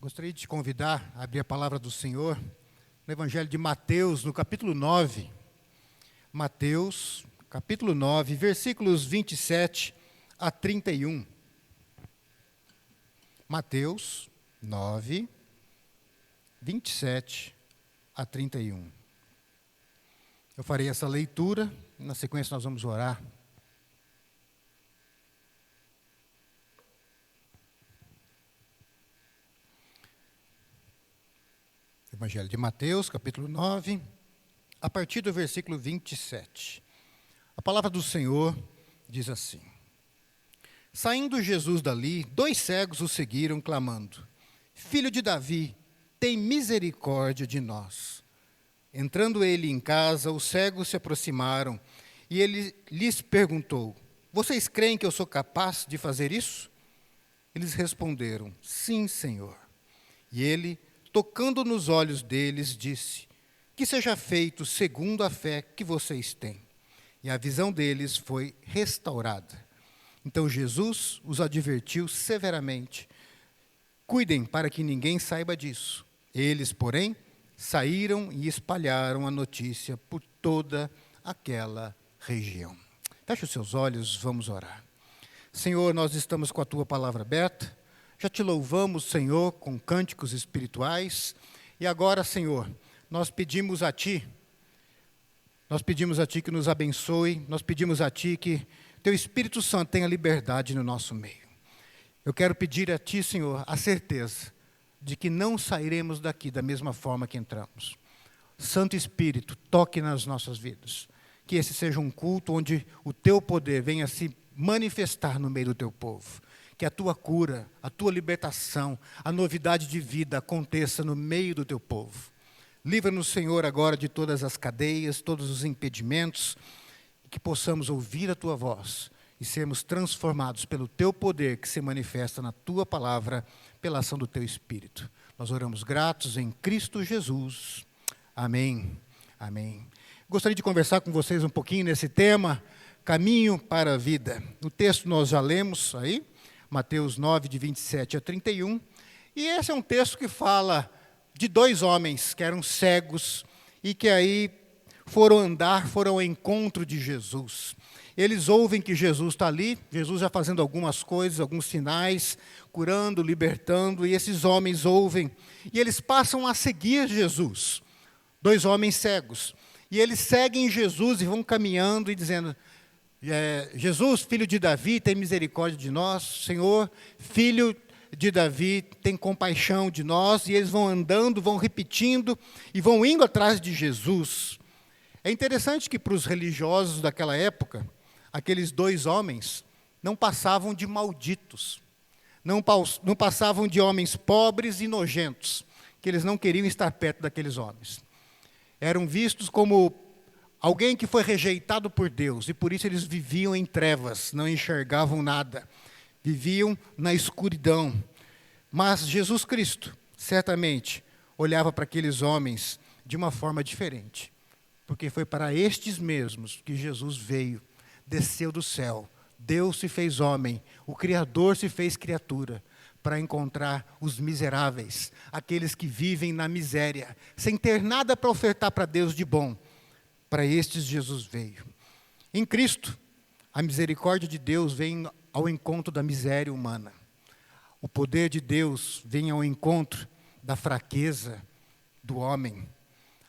Gostaria de te convidar a abrir a palavra do Senhor no Evangelho de Mateus, no capítulo 9. Mateus, capítulo 9, versículos 27 a 31. Mateus 9, 27 a 31. Eu farei essa leitura, na sequência nós vamos orar. Evangelho de Mateus, capítulo 9, a partir do versículo 27. A palavra do Senhor diz assim: Saindo Jesus dali, 2 cegos o seguiram, clamando: Filho de Davi, tem misericórdia de nós. Entrando ele em casa, os cegos se aproximaram, e ele lhes perguntou: Vocês creem que eu sou capaz de fazer isso? Eles responderam: Sim, Senhor. E ele, tocando nos olhos deles, disse: Que seja feito segundo a fé que vocês têm. E a visão deles foi restaurada. Então Jesus os advertiu severamente: Cuidem para que ninguém saiba disso. Eles, porém, saíram e espalharam a notícia por toda aquela região. Feche os seus olhos, vamos orar. Senhor, nós estamos com a Tua palavra aberta. Já te louvamos, Senhor, com cânticos espirituais. E agora, Senhor, nós pedimos a Ti que nos abençoe, nós pedimos a Ti que Teu Espírito Santo tenha liberdade no nosso meio. Eu quero pedir a Ti, Senhor, a certeza de que não sairemos daqui da mesma forma que entramos. Santo Espírito, toque nas nossas vidas. Que esse seja um culto onde o Teu poder venha se manifestar no meio do Teu povo. Que a Tua cura, a Tua libertação, a novidade de vida aconteça no meio do Teu povo. Livra-nos, Senhor, agora de todas as cadeias, todos os impedimentos, que possamos ouvir a Tua voz e sermos transformados pelo Teu poder que se manifesta na Tua palavra, pela ação do Teu Espírito. Nós oramos gratos em Cristo Jesus. Amém. Amém. Gostaria de conversar com vocês um pouquinho nesse tema, caminho para a vida. O texto nós já lemos aí, Mateus 9, de 27 a 31. E esse é um texto que fala de 2 homens que eram cegos e que aí foram ao encontro de Jesus. Eles ouvem que Jesus está ali, Jesus já fazendo algumas coisas, alguns sinais, curando, libertando, e esses homens ouvem. E eles passam a seguir Jesus, 2 homens cegos. E eles seguem Jesus e vão caminhando e dizendo: Jesus, filho de Davi, tem misericórdia de nós. Senhor, filho de Davi, tem compaixão de nós. E eles vão andando, vão repetindo e vão indo atrás de Jesus. É interessante que para os religiosos daquela época, aqueles 2 homens não passavam de malditos, não passavam de homens pobres e nojentos, que eles não queriam estar perto daqueles homens. Eram vistos como alguém que foi rejeitado por Deus, e por isso eles viviam em trevas, não enxergavam nada, viviam na escuridão. Mas Jesus Cristo, certamente, olhava para aqueles homens de uma forma diferente, porque foi para estes mesmos que Jesus veio, desceu do céu, Deus se fez homem, o Criador se fez criatura, para encontrar os miseráveis, aqueles que vivem na miséria, sem ter nada para ofertar para Deus de bom. Para estes Jesus veio. Em Cristo, a misericórdia de Deus vem ao encontro da miséria humana. O poder de Deus vem ao encontro da fraqueza do homem.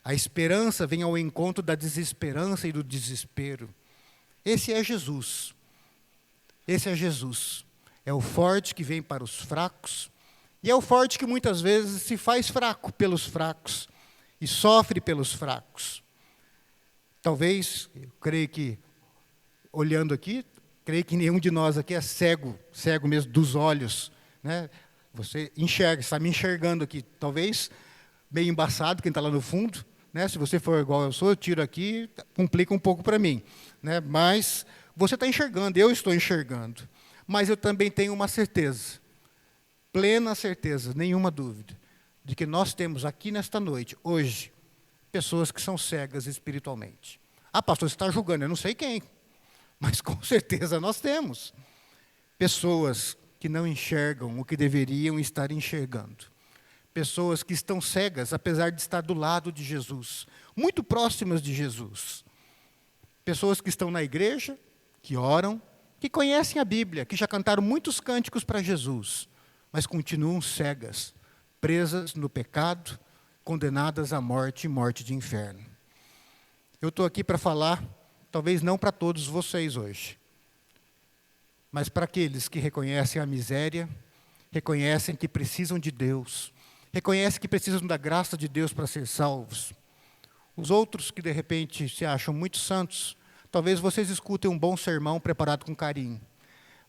A esperança vem ao encontro da desesperança e do desespero. Esse é Jesus. Esse é Jesus. É o forte que vem para os fracos. E é o forte que muitas vezes se faz fraco pelos fracos e sofre pelos fracos. Talvez, eu creio que, olhando aqui, creio que nenhum de nós aqui é cego mesmo dos olhos, né? Você enxerga, está me enxergando aqui, talvez meio embaçado, quem está lá no fundo, né? Se você for igual eu sou, eu tiro aqui, complica um pouco para mim, né? Mas você está enxergando, eu estou enxergando, mas eu também tenho uma certeza, plena certeza, nenhuma dúvida, de que nós temos aqui nesta noite, hoje, pessoas que são cegas espiritualmente. Ah, pastor, você está julgando, eu não sei quem, mas com certeza nós temos pessoas que não enxergam o que deveriam estar enxergando. pessoas que estão cegas, apesar de estar do lado de Jesus, muito próximas de Jesus. Pessoas que estão na igreja, que oram, que conhecem a Bíblia, que já cantaram muitos cânticos para Jesus, mas continuam cegas, presas no pecado, condenadas à morte e morte de inferno. Eu estou aqui para falar, talvez não para todos vocês hoje, mas para aqueles que reconhecem a miséria, reconhecem que precisam de Deus, reconhecem que precisam da graça de Deus para ser salvos. Os outros que de repente se acham muito santos, talvez vocês escutem um bom sermão preparado com carinho,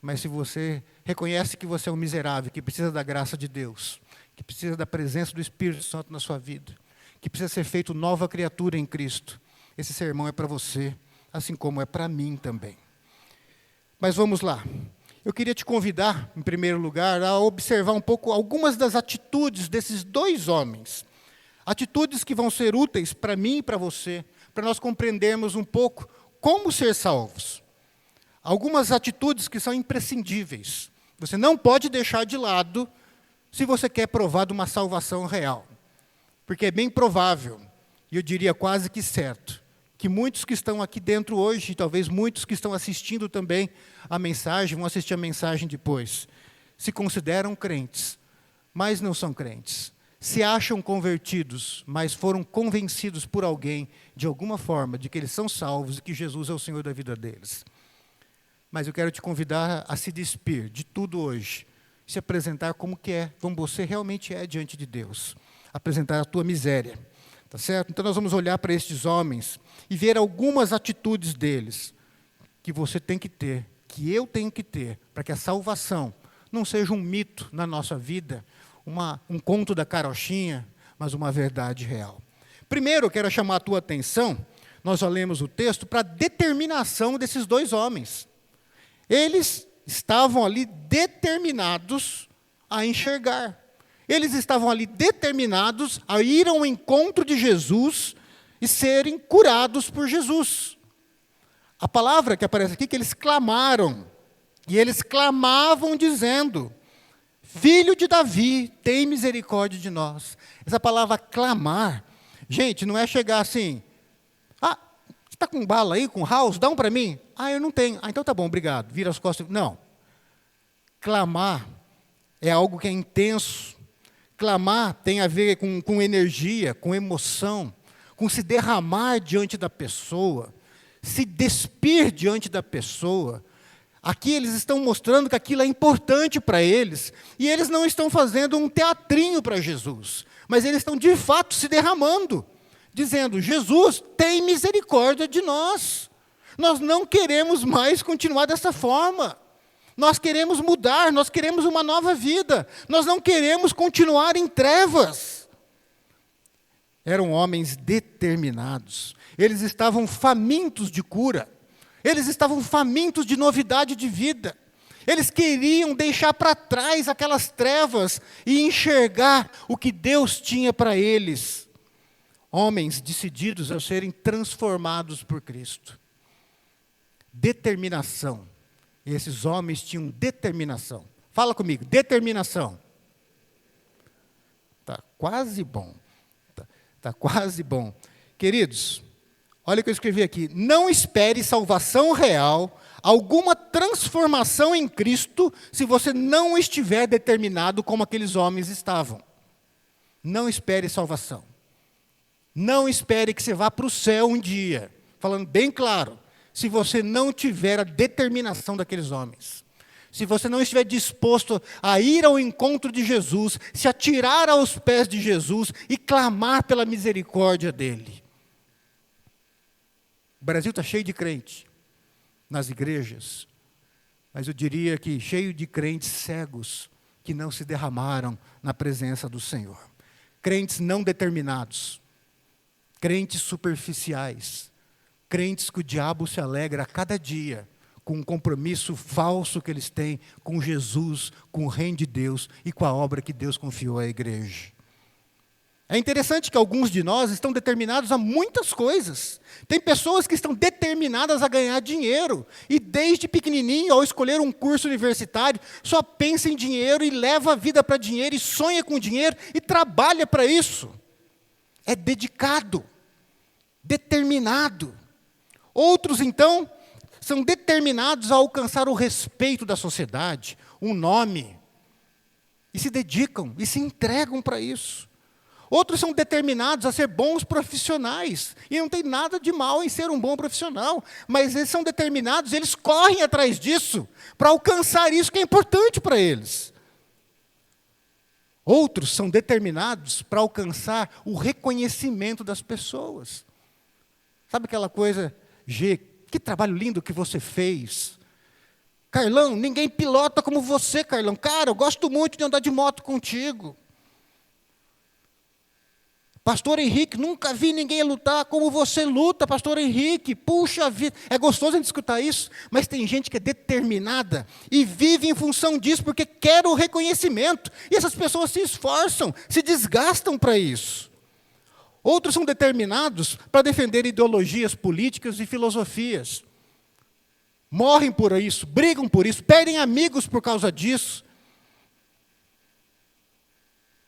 mas se você reconhece que você é um miserável, que precisa da graça de Deus, que precisa da presença do Espírito Santo na sua vida, que precisa ser feito nova criatura em Cristo, esse sermão é para você, assim como é para mim também. Mas vamos lá. Eu queria te convidar, em primeiro lugar, a observar um pouco algumas das atitudes desses dois homens. Atitudes que vão ser úteis para mim e para você, para nós compreendermos um pouco como ser salvos. Algumas atitudes que são imprescindíveis. Você não pode deixar de lado se você quer provar de uma salvação real. Porque é bem provável, e eu diria quase que certo, que muitos que estão aqui dentro hoje, e talvez muitos que estão assistindo também a mensagem, vão assistir a mensagem depois, se consideram crentes, mas não são crentes. Se acham convertidos, mas foram convencidos por alguém, de alguma forma, de que eles são salvos e que Jesus é o Senhor da vida deles. Mas eu quero te convidar a se despir de tudo hoje, se apresentar como você realmente é diante de Deus, apresentar a tua miséria. Tá certo? Então nós vamos olhar para estes homens e ver algumas atitudes deles que você tem que ter, que eu tenho que ter, para que a salvação não seja um mito na nossa vida, um conto da carochinha, mas uma verdade real. Primeiro, eu quero chamar a tua atenção, nós já lemos o texto, para a determinação desses dois homens. Eles estavam ali determinados a enxergar. Eles estavam ali determinados a ir ao encontro de Jesus e serem curados por Jesus. A palavra que aparece aqui é que eles clamaram. E eles clamavam dizendo, Filho de Davi, tem misericórdia de nós. Essa palavra clamar, gente, não é chegar assim, você está com bala aí, com house, dá um para mim? Eu não tenho. Então tá bom, obrigado. Vira as costas. Não. Clamar é algo que é intenso. Clamar tem a ver com energia, com emoção, com se derramar diante da pessoa, se despir diante da pessoa. Aqui eles estão mostrando que aquilo é importante para eles, e eles não estão fazendo um teatrinho para Jesus, mas eles estão de fato se derramando, dizendo, Jesus, tem misericórdia de nós. Nós não queremos mais continuar dessa forma. Nós queremos mudar, nós queremos uma nova vida. Nós não queremos continuar em trevas. Eram homens determinados. Eles estavam famintos de cura. Eles estavam famintos de novidade de vida. Eles queriam deixar para trás aquelas trevas e enxergar o que Deus tinha para eles. Homens decididos a serem transformados por Cristo. Determinação. E esses homens tinham determinação. Fala comigo, determinação. Está quase bom. Está quase bom. Queridos, olha o que eu escrevi aqui. Não espere salvação real, alguma transformação em Cristo, se você não estiver determinado como aqueles homens estavam. Não espere salvação. Não espere que você vá para o céu um dia. Falando bem claro. Se você não tiver a determinação daqueles homens, se você não estiver disposto a ir ao encontro de Jesus, se atirar aos pés de Jesus e clamar pela misericórdia dele. O Brasil está cheio de crente nas igrejas, mas eu diria que cheio de crentes cegos que não se derramaram na presença do Senhor. Crentes não determinados, crentes superficiais, crentes que o diabo se alegra a cada dia com um compromisso falso que eles têm com Jesus, com o reino de Deus e com a obra que Deus confiou à igreja. É interessante que alguns de nós estão determinados a muitas coisas. Tem pessoas que estão determinadas a ganhar dinheiro. E desde pequenininho, ao escolher um curso universitário, só pensa em dinheiro e leva a vida para dinheiro, e sonha com dinheiro, e trabalha para isso. É dedicado, determinado. Outros, então, são determinados a alcançar o respeito da sociedade, um nome, e se dedicam, e se entregam para isso. Outros são determinados a ser bons profissionais, e não tem nada de mal em ser um bom profissional, mas eles são determinados, eles correm atrás disso, para alcançar isso que é importante para eles. Outros são determinados para alcançar o reconhecimento das pessoas. Sabe aquela coisa, G, que trabalho lindo que você fez. Carlão, ninguém pilota como você, Carlão. Cara, eu gosto muito de andar de moto contigo. Pastor Henrique, nunca vi ninguém lutar como você luta, Pastor Henrique. Puxa vida, é gostoso a gente escutar isso, mas tem gente que é determinada e vive em função disso porque quer o reconhecimento. E essas pessoas se esforçam, se desgastam para isso. Outros são determinados para defender ideologias políticas e filosofias. Morrem por isso, brigam por isso, perdem amigos por causa disso.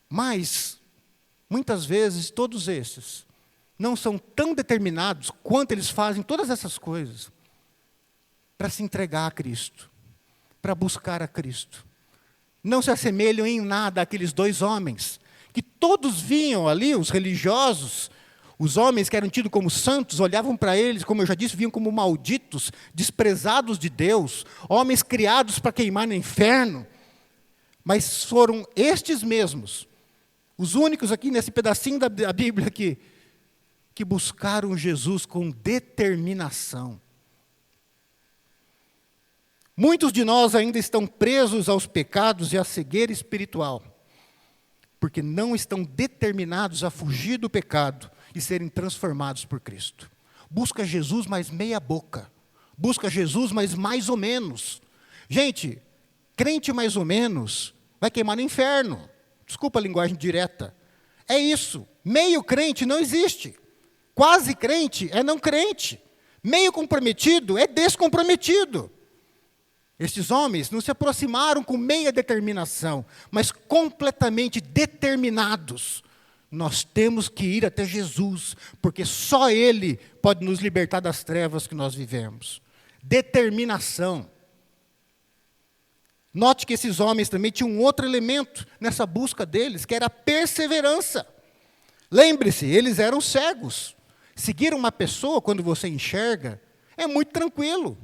Mas muitas vezes, todos esses não são tão determinados quanto eles fazem todas essas coisas para se entregar a Cristo, para buscar a Cristo. Não se assemelham em nada àqueles dois homens, que todos vinham ali, os religiosos, os homens que eram tidos como santos, olhavam para eles, como eu já disse, vinham como malditos, desprezados de Deus, homens criados para queimar no inferno. Mas foram estes mesmos, os únicos aqui nesse pedacinho da Bíblia que buscaram Jesus com determinação. Muitos de nós ainda estão presos aos pecados e à cegueira espiritual, porque não estão determinados a fugir do pecado e serem transformados por Cristo. Busca Jesus, mas meia boca. Busca Jesus, mas mais ou menos. Gente, crente mais ou menos vai queimar no inferno. Desculpa a linguagem direta. É isso. Meio crente não existe. Quase crente é não crente. Meio comprometido é descomprometido. Estes homens não se aproximaram com meia determinação, mas completamente determinados. Nós temos que ir até Jesus, porque só Ele pode nos libertar das trevas que nós vivemos. Determinação. Note que esses homens também tinham um outro elemento nessa busca deles, que era a perseverança. Lembre-se, eles eram cegos. Seguir uma pessoa, quando você enxerga, é muito tranquilo.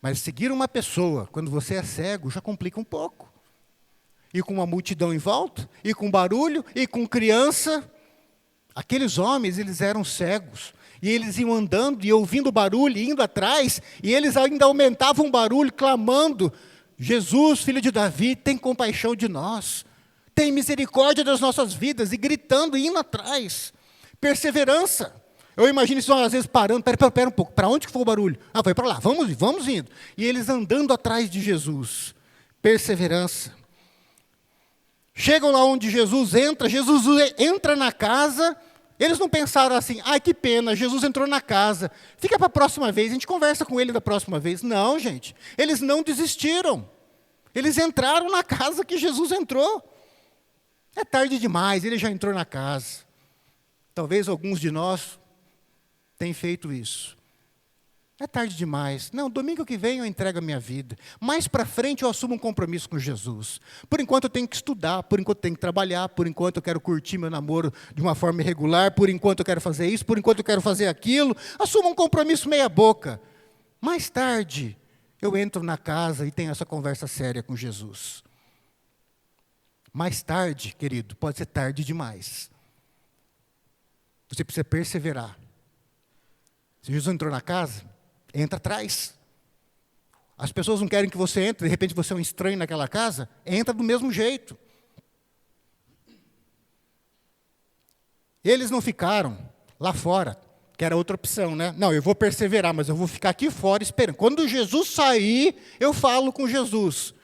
Mas seguir uma pessoa, quando você é cego, já complica um pouco. E com uma multidão em volta, e com barulho, e com criança. Aqueles homens, eles eram cegos. E eles iam andando e ouvindo barulho, e indo atrás, e eles ainda aumentavam o barulho, clamando, Jesus, filho de Davi, tem compaixão de nós, tem misericórdia das nossas vidas, e gritando, e indo atrás. Perseverança. Eu imagino isso às vezes parando, pera um pouco, para onde que foi o barulho? Ah, foi para lá, vamos indo. E eles andando atrás de Jesus. Perseverança. Chegam lá onde Jesus entra na casa. Eles não pensaram assim, que pena, Jesus entrou na casa, fica para a próxima vez, a gente conversa com ele da próxima vez. Não, gente, eles não desistiram. Eles entraram na casa que Jesus entrou. É tarde demais, ele já entrou na casa. Talvez alguns de nós tenham feito isso. É tarde demais. Não, domingo que vem eu entrego a minha vida. Mais para frente eu assumo um compromisso com Jesus. Por enquanto eu tenho que estudar, por enquanto eu tenho que trabalhar, por enquanto eu quero curtir meu namoro de uma forma irregular, por enquanto eu quero fazer isso, por enquanto eu quero fazer aquilo. Assumo um compromisso meia boca. Mais tarde eu entro na casa e tenho essa conversa séria com Jesus. Mais tarde, querido, pode ser tarde demais. Você precisa perseverar. Se Jesus entrou na casa, entra atrás. As pessoas não querem que você entre, de repente você é um estranho naquela casa, entra do mesmo jeito. Eles não ficaram lá fora, que era outra opção, né? Não, eu vou perseverar, mas eu vou ficar aqui fora esperando. Quando Jesus sair, eu falo com Jesus.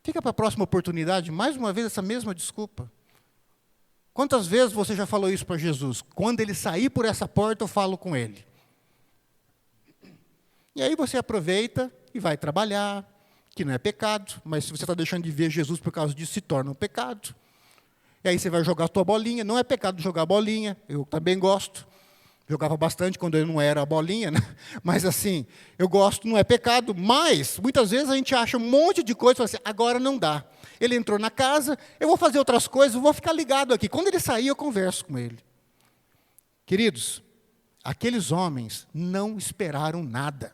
Fica para a próxima oportunidade, mais uma vez, essa mesma desculpa. Quantas vezes você já falou isso para Jesus? Quando ele sair por essa porta, eu falo com ele. E aí você aproveita e vai trabalhar, que não é pecado, mas se você está deixando de ver Jesus por causa disso, se torna um pecado. E aí você vai jogar a tua bolinha, não é pecado jogar bolinha, eu também gosto. Jogava bastante quando eu não era a bolinha, né? Mas assim, eu gosto, não é pecado, mas muitas vezes a gente acha um monte de coisa e fala assim, agora não dá. Ele entrou na casa, eu vou fazer outras coisas, eu vou ficar ligado aqui. Quando ele sair, eu converso com ele. Queridos, aqueles homens não esperaram nada.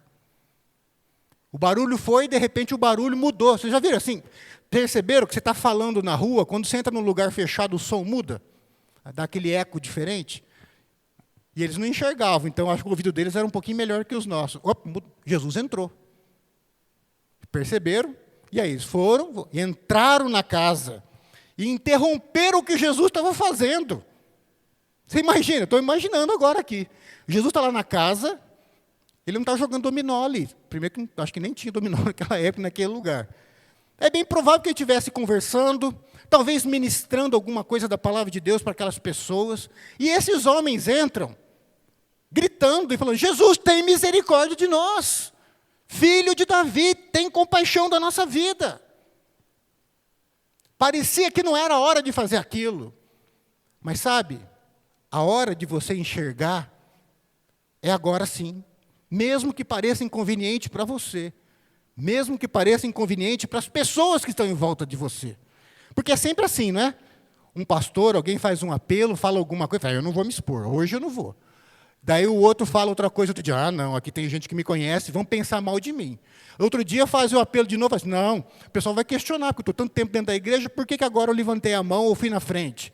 O barulho foi, de repente o barulho mudou. Vocês já viram assim? Perceberam que você está falando na rua, quando você entra num lugar fechado, o som muda? Dá aquele eco diferente? E eles não enxergavam, então acho que o ouvido deles era um pouquinho melhor que os nossos. Opa, Jesus entrou. Perceberam? E aí eles foram, entraram na casa e interromperam o que Jesus estava fazendo. Você imagina, estou imaginando agora aqui. Jesus está lá na casa, ele não está jogando dominó ali. Primeiro que acho que nem tinha dominó naquela época, naquele lugar. É bem provável que ele estivesse conversando, talvez ministrando alguma coisa da palavra de Deus para aquelas pessoas. E esses homens entram, gritando e falando, Jesus, tem misericórdia de nós. Filho de Davi, tem compaixão da nossa vida. Parecia que não era a hora de fazer aquilo. Mas sabe, a hora de você enxergar é agora sim. Mesmo que pareça inconveniente para você. Mesmo que pareça inconveniente para as pessoas que estão em volta de você. Porque é sempre assim, não é? Um pastor, alguém faz um apelo, fala alguma coisa, fala, eu não vou me expor, hoje eu não vou. Daí o outro fala outra coisa, outro dia, não, aqui tem gente que me conhece, vão pensar mal de mim. Outro dia faz o apelo de novo, fala assim, não, o pessoal vai questionar, porque eu estou tanto tempo dentro da igreja, por que agora eu levantei a mão ou fui na frente?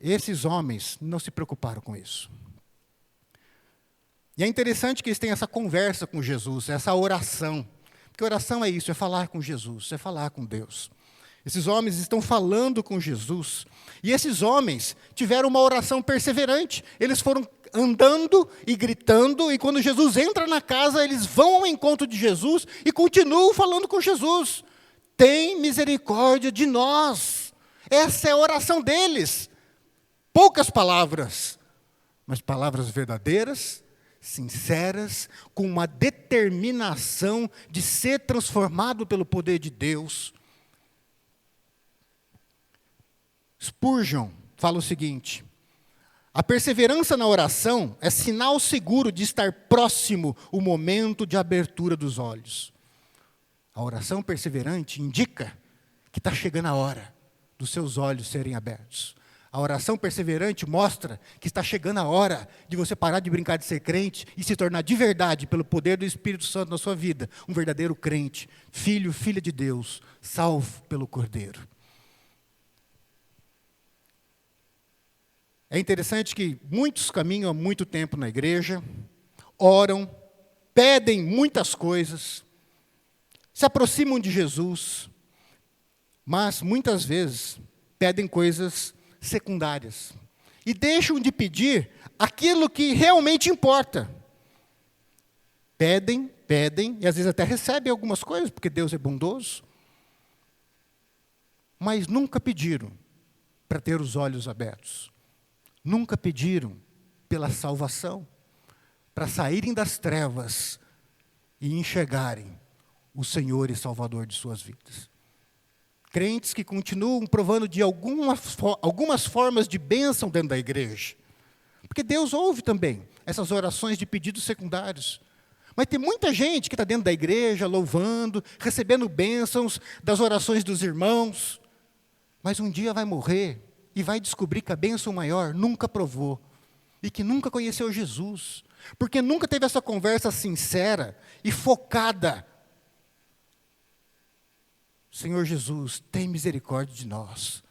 Esses homens não se preocuparam com isso. E é interessante que eles têm essa conversa com Jesus, essa oração. Porque oração é isso, é falar com Jesus, é falar com Deus. Esses homens estão falando com Jesus. E esses homens tiveram uma oração perseverante. Eles foram andando e gritando, e quando Jesus entra na casa, eles vão ao encontro de Jesus e continuam falando com Jesus. Tem misericórdia de nós. Essa é a oração deles. Poucas palavras, mas palavras verdadeiras, sinceras, com uma determinação de ser transformado pelo poder de Deus. Spurgeon fala o seguinte, a perseverança na oração é sinal seguro de estar próximo o momento de abertura dos olhos. A oração perseverante indica que está chegando a hora dos seus olhos serem abertos. A oração perseverante mostra que está chegando a hora de você parar de brincar de ser crente e se tornar de verdade, pelo poder do Espírito Santo na sua vida, um verdadeiro crente, filho, filha de Deus, salvo pelo Cordeiro. É interessante que muitos caminham há muito tempo na igreja, oram, pedem muitas coisas, se aproximam de Jesus, mas muitas vezes pedem coisas secundárias e deixam de pedir aquilo que realmente importa. Pedem, e às vezes até recebem algumas coisas, porque Deus é bondoso, mas nunca pediram para ter os olhos abertos. Nunca pediram pela salvação, para saírem das trevas e enxergarem o Senhor e Salvador de suas vidas. Crentes que continuam provando de algumas formas de bênção dentro da igreja. Porque Deus ouve também essas orações de pedidos secundários. Mas tem muita gente que está dentro da igreja, louvando, recebendo bênçãos das orações dos irmãos. Mas um dia vai morrer e vai descobrir que a bênção maior nunca provou. E que nunca conheceu Jesus. Porque nunca teve essa conversa sincera e focada. Senhor Jesus, tem misericórdia de nós.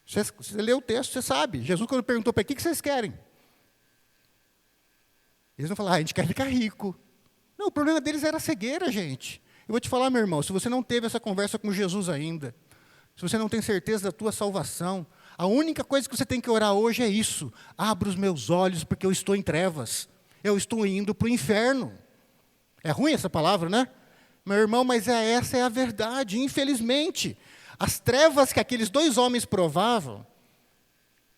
Você lê o texto, você sabe. Jesus, quando perguntou para o que vocês querem? Eles não falaram, a gente quer ficar rico. Não, o problema deles era a cegueira, gente. Eu vou te falar, meu irmão, se você não teve essa conversa com Jesus ainda, se você não tem certeza da tua salvação, a única coisa que você tem que orar hoje é isso. Abra os meus olhos, porque eu estou em trevas. Eu estou indo para o inferno. É ruim essa palavra, né? Meu irmão, mas essa é a verdade, infelizmente. As trevas que aqueles dois homens provavam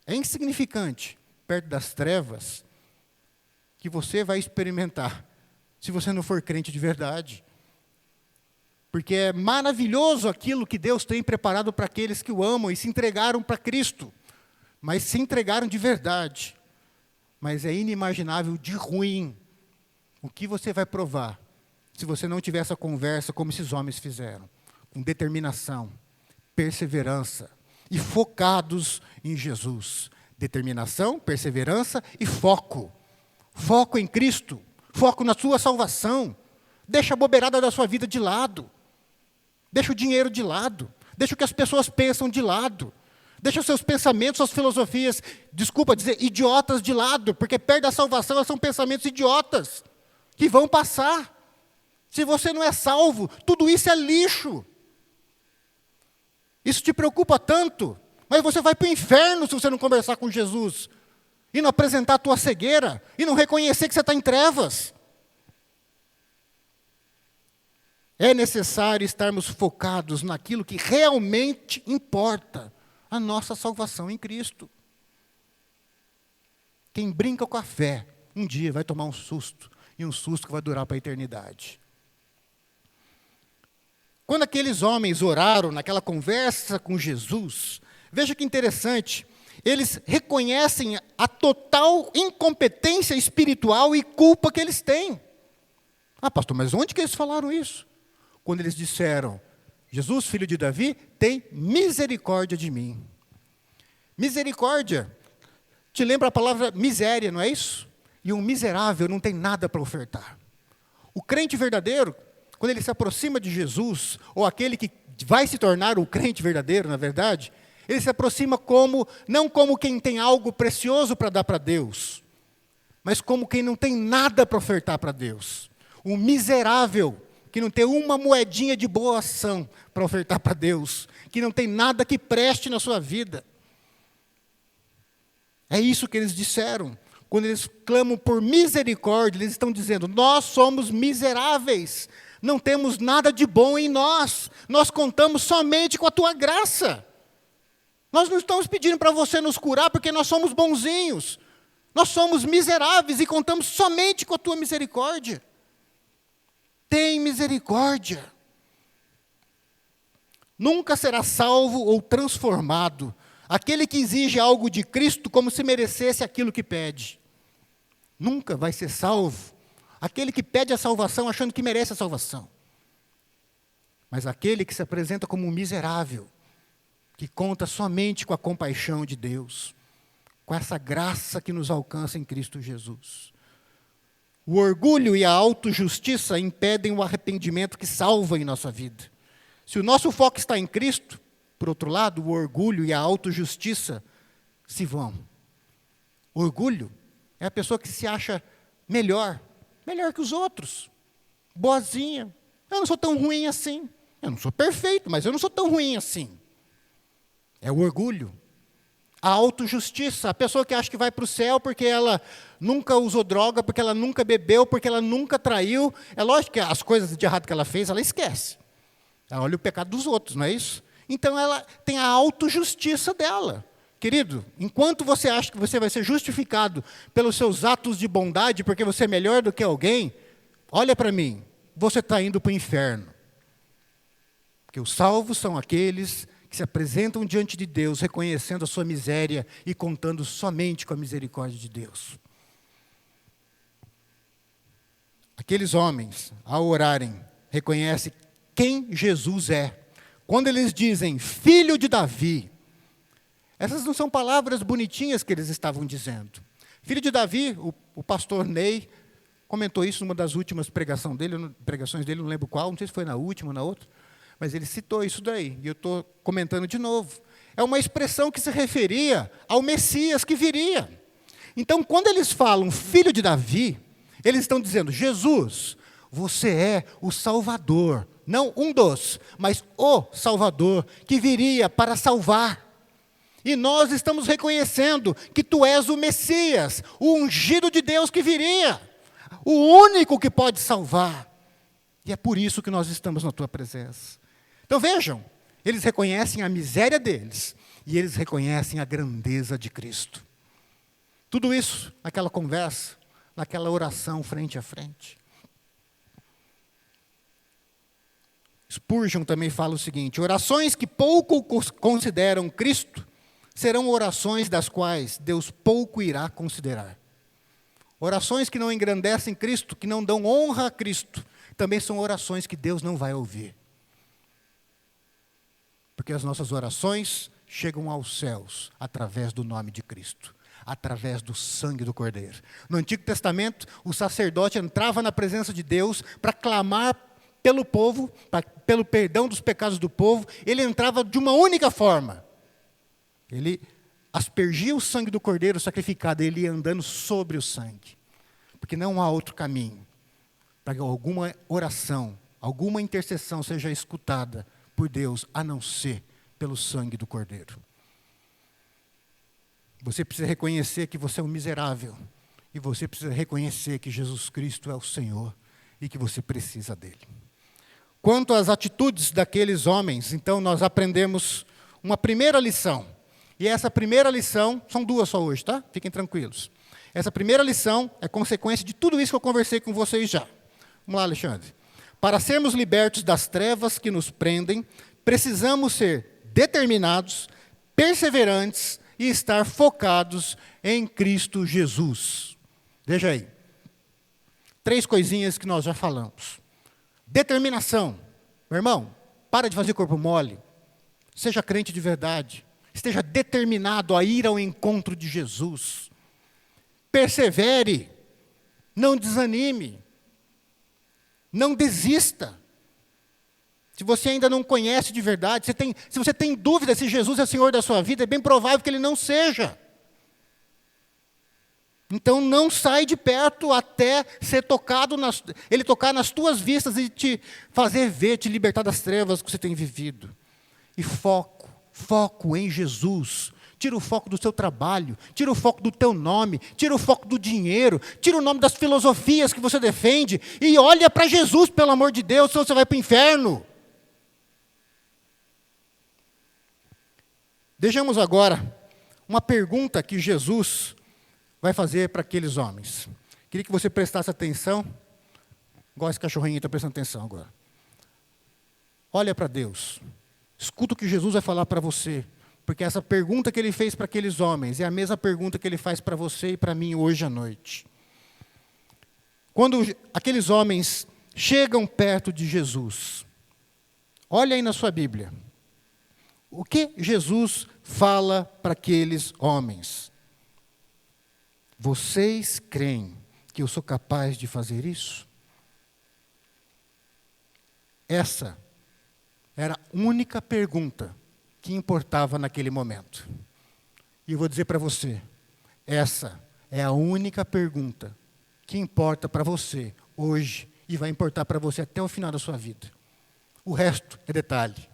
é insignificante perto das trevas que você vai experimentar se você não for crente de verdade. Porque é maravilhoso aquilo que Deus tem preparado para aqueles que o amam e se entregaram para Cristo. Mas se entregaram de verdade. Mas é inimaginável de ruim o que você vai provar se você não tiver essa conversa como esses homens fizeram. Com determinação, perseverança e focados em Jesus. Determinação, perseverança e foco. Foco em Cristo. Foco na sua salvação. Deixa a bobeirada da sua vida de lado. Deixa o dinheiro de lado. Deixa o que as pessoas pensam de lado. Deixa os seus pensamentos, suas filosofias, desculpa dizer, idiotas de lado, porque perto da salvação elas são pensamentos idiotas, que vão passar. Se você não é salvo, tudo isso é lixo. Isso te preocupa tanto, mas você vai para o inferno se você não conversar com Jesus, e não apresentar a tua cegueira, e não reconhecer que você está em trevas. É necessário estarmos focados naquilo que realmente importa, a nossa salvação em Cristo. Quem brinca com a fé, um dia vai tomar um susto, e um susto que vai durar para a eternidade. Quando aqueles homens oraram naquela conversa com Jesus, veja que interessante, eles reconhecem a total incompetência espiritual e culpa que eles têm. Ah, pastor, mas onde que eles falaram isso? Quando eles disseram, Jesus, filho de Davi, tem misericórdia de mim. Misericórdia te lembra a palavra miséria, não é isso? E um miserável não tem nada para ofertar. O crente verdadeiro, quando ele se aproxima de Jesus, ou aquele que vai se tornar o crente verdadeiro, na verdade, ele se aproxima não como quem tem algo precioso para dar para Deus, mas como quem não tem nada para ofertar para Deus. Um miserável, que não tem uma moedinha de boa ação para ofertar para Deus, que não tem nada que preste na sua vida. É isso que eles disseram. Quando eles clamam por misericórdia, eles estão dizendo, nós somos miseráveis, não temos nada de bom em nós contamos somente com a tua graça. Nós não estamos pedindo para você nos curar porque nós somos bonzinhos. Nós somos miseráveis e contamos somente com a tua misericórdia. Tem misericórdia. Nunca será salvo ou transformado aquele que exige algo de Cristo como se merecesse aquilo que pede. Nunca vai ser salvo aquele que pede a salvação achando que merece a salvação. Mas aquele que se apresenta como um miserável, que conta somente com a compaixão de Deus, com essa graça que nos alcança em Cristo Jesus. O orgulho e a autojustiça impedem o arrependimento que salva em nossa vida. Se o nosso foco está em Cristo, por outro lado, o orgulho e a autojustiça se vão. Orgulho é a pessoa que se acha melhor que os outros, boazinha. Eu não sou tão ruim assim. Eu não sou perfeito, mas eu não sou tão ruim assim. É o orgulho. A autojustiça, a pessoa que acha que vai para o céu porque ela nunca usou droga, porque ela nunca bebeu, porque ela nunca traiu. É lógico que as coisas de errado que ela fez, ela esquece. Ela olha o pecado dos outros, não é isso? Então ela tem a autojustiça dela. Querido, enquanto você acha que você vai ser justificado pelos seus atos de bondade, porque você é melhor do que alguém, olha para mim, você está indo para o inferno. Porque os salvos são aqueles que se apresentam diante de Deus, reconhecendo a sua miséria e contando somente com a misericórdia de Deus. Aqueles homens, ao orarem, reconhecem quem Jesus é. Quando eles dizem, filho de Davi, essas não são palavras bonitinhas que eles estavam dizendo. Filho de Davi, o pastor Ney comentou isso numa das últimas pregações dele, não lembro qual, não sei se foi na última ou na outra, mas ele citou isso daí, e eu estou comentando de novo. É uma expressão que se referia ao Messias que viria. Então, quando eles falam filho de Davi, eles estão dizendo, Jesus, você é o Salvador, não um dos, mas o Salvador que viria para salvar. E nós estamos reconhecendo que tu és o Messias, o ungido de Deus que viria, o único que pode salvar. E é por isso que nós estamos na tua presença. Então vejam, eles reconhecem a miséria deles e eles reconhecem a grandeza de Cristo. Tudo isso naquela conversa, naquela oração frente a frente. Spurgeon também fala o seguinte: orações que pouco consideram Cristo serão orações das quais Deus pouco irá considerar. Orações que não engrandecem Cristo, que não dão honra a Cristo, também são orações que Deus não vai ouvir. Porque as nossas orações chegam aos céus através do nome de Cristo, através do sangue do Cordeiro. No Antigo Testamento, o sacerdote entrava na presença de Deus para clamar pelo povo, pelo perdão dos pecados do povo. Ele entrava de uma única forma. Ele aspergia o sangue do Cordeiro sacrificado, ele ia andando sobre o sangue. Porque não há outro caminho para que alguma oração, alguma intercessão seja escutada por Deus, a não ser pelo sangue do Cordeiro. Você precisa reconhecer que você é um miserável. E você precisa reconhecer que Jesus Cristo é o Senhor e que você precisa dele. Quanto às atitudes daqueles homens, então nós aprendemos uma primeira lição. E essa primeira lição, são duas só hoje, tá? Fiquem tranquilos. Essa primeira lição é consequência de tudo isso que eu conversei com vocês já. Vamos lá, Alexandre. Para sermos libertos das trevas que nos prendem, precisamos ser determinados, perseverantes e estar focados em Cristo Jesus. Veja aí. 3 coisinhas que nós já falamos. Determinação. Meu irmão, para de fazer corpo mole. Seja crente de verdade. Esteja determinado a ir ao encontro de Jesus. Persevere. Não desanime. Não desista. Se você ainda não conhece de verdade, se você tem dúvida se Jesus é o Senhor da sua vida, é bem provável que Ele não seja. Então não sai de perto até ser tocado, Ele tocar nas tuas vistas e te fazer ver, te libertar das trevas que você tem vivido. E foco em Jesus. Tira o foco do seu trabalho, tira o foco do teu nome, tira o foco do dinheiro, tira o nome das filosofias que você defende e olha para Jesus, pelo amor de Deus, senão você vai para o inferno. Vejamos agora uma pergunta que Jesus vai fazer para aqueles homens. Queria que você prestasse atenção, igual esse cachorrinho está prestando atenção agora. Olha para Deus, escuta o que Jesus vai falar para você. Porque essa pergunta que ele fez para aqueles homens é a mesma pergunta que ele faz para você e para mim hoje à noite. Quando aqueles homens chegam perto de Jesus, olha aí na sua Bíblia. O que Jesus fala para aqueles homens? Vocês creem que eu sou capaz de fazer isso? Essa era a única pergunta que importava naquele momento. E eu vou dizer para você, essa é a única pergunta que importa para você hoje e vai importar para você até o final da sua vida. O resto é detalhe.